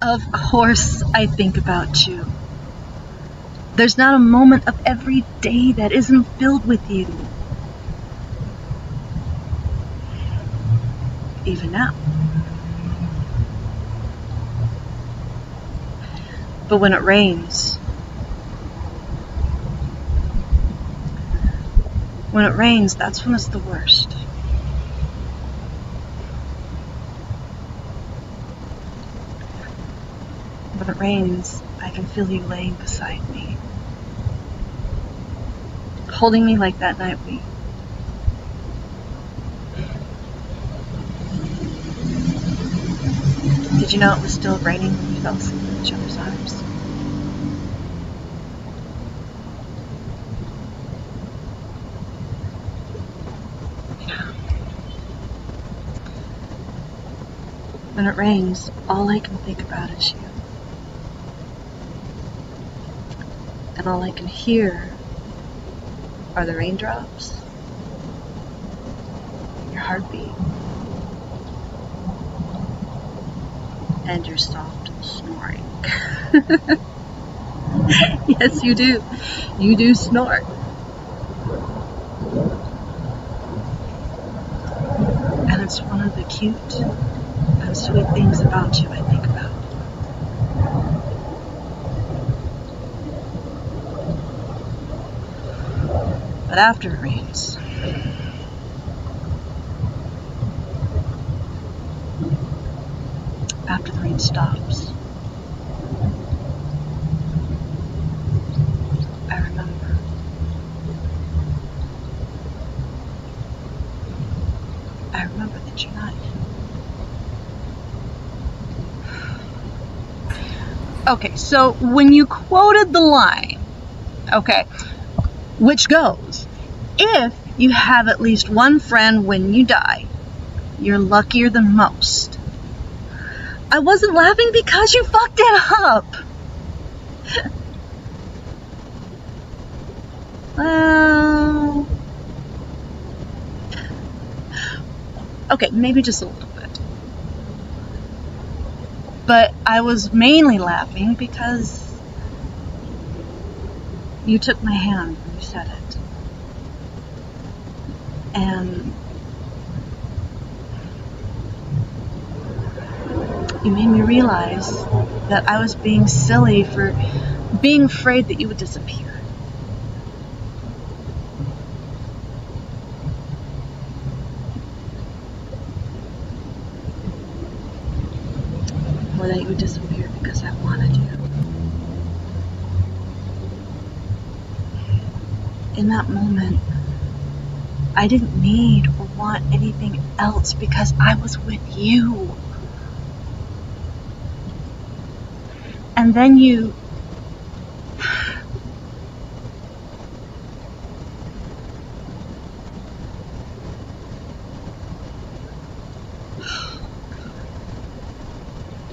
Of course I think about you. There's not a moment of every day that isn't filled with you. Even now. But when it rains, that's when it's the worst. When it rains, I can feel you laying beside me, holding me like that night we... Did you know it was still raining when we fell asleep in each other's arms? Yeah. When it rains, all I can think about is you. And all I can hear are the raindrops, your heartbeat, and your soft snoring. Yes, you do. You do snore. And it's one of the cute and sweet things about you I think about. But after it rains, after the rain stops, I remember. I remember that you're not here. Okay, so when you quoted the line, okay, which goes, if you have at least one friend when you die, you're luckier than most. I wasn't laughing because you fucked it up. Well, okay, maybe just a little bit. But I was mainly laughing because you took my hand when you said it. And you made me realize that I was being silly for being afraid that you would disappear. Or that you would disappear because I wanted you. In that moment, I didn't need or want anything else because I was with you. And then you...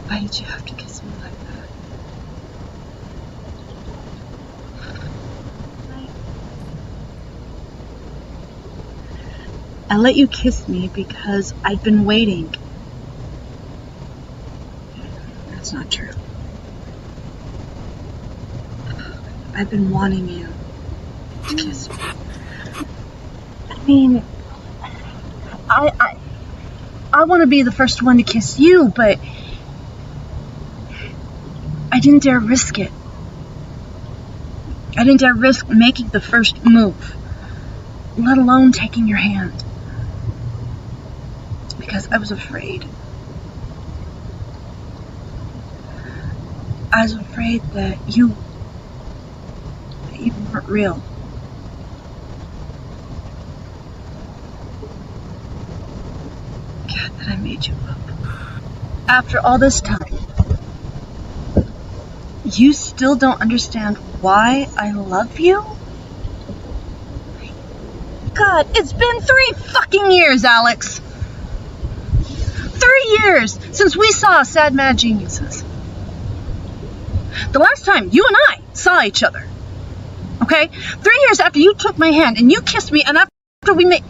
Why did you have to kiss me like that? I let you kiss me because I'd been waiting. That's not true. I've been wanting you to kiss me. I mean, I want to be the first one to kiss you, but I didn't dare risk it. I didn't dare risk making the first move, let alone taking your hand. Because I was afraid. I was afraid that you weren't real. God, that I made you up. After all this time. You still don't understand why I love you? God, it's been 3 fucking years, Alex. 3 years since we saw Sad Mad Geniuses. The last time you and I saw each other. Okay? 3 years after you took my hand and you kissed me and after we made...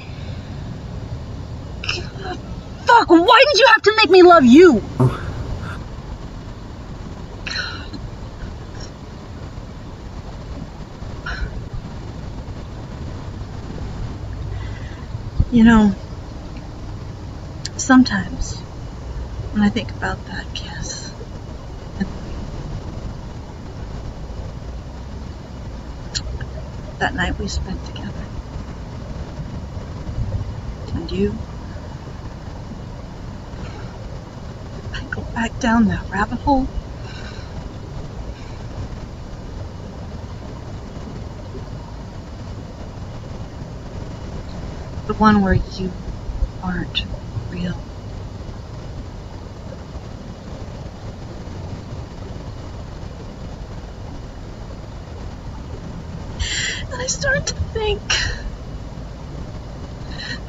Fuck, why did you have to make me love you? You know, sometimes when I think about that kiss, that night we spent together, and I go back down that rabbit hole. The one where you aren't real. And I started to think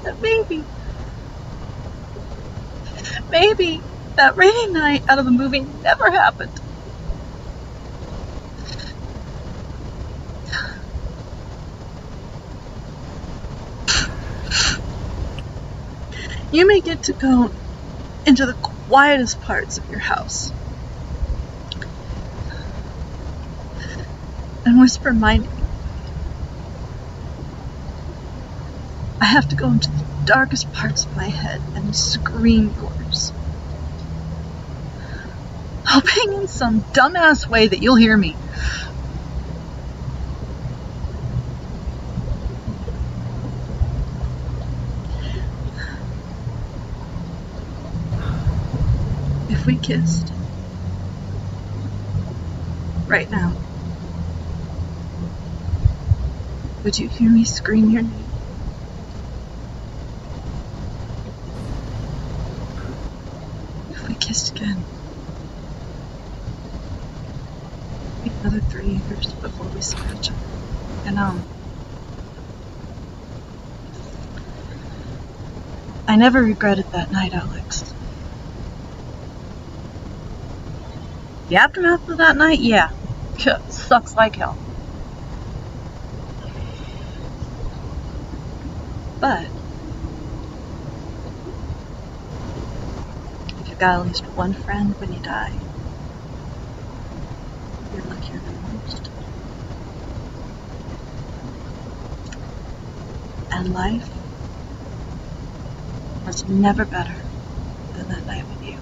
that maybe that rainy night out of the movie never happened. You may get to go into the quietest parts of your house and whisper my name. I have to go into the darkest parts of my head and scream yours, hoping in some dumbass way that you'll hear me. If we kissed right now, would you hear me scream your name? If we kissed again, another 3 years before we saw each other. You know, I never regretted that night, Alex. The aftermath of that night, yeah, sucks like hell. But if you've got at least one friend when you die, you're luckier than most. And life was never better than that night with you.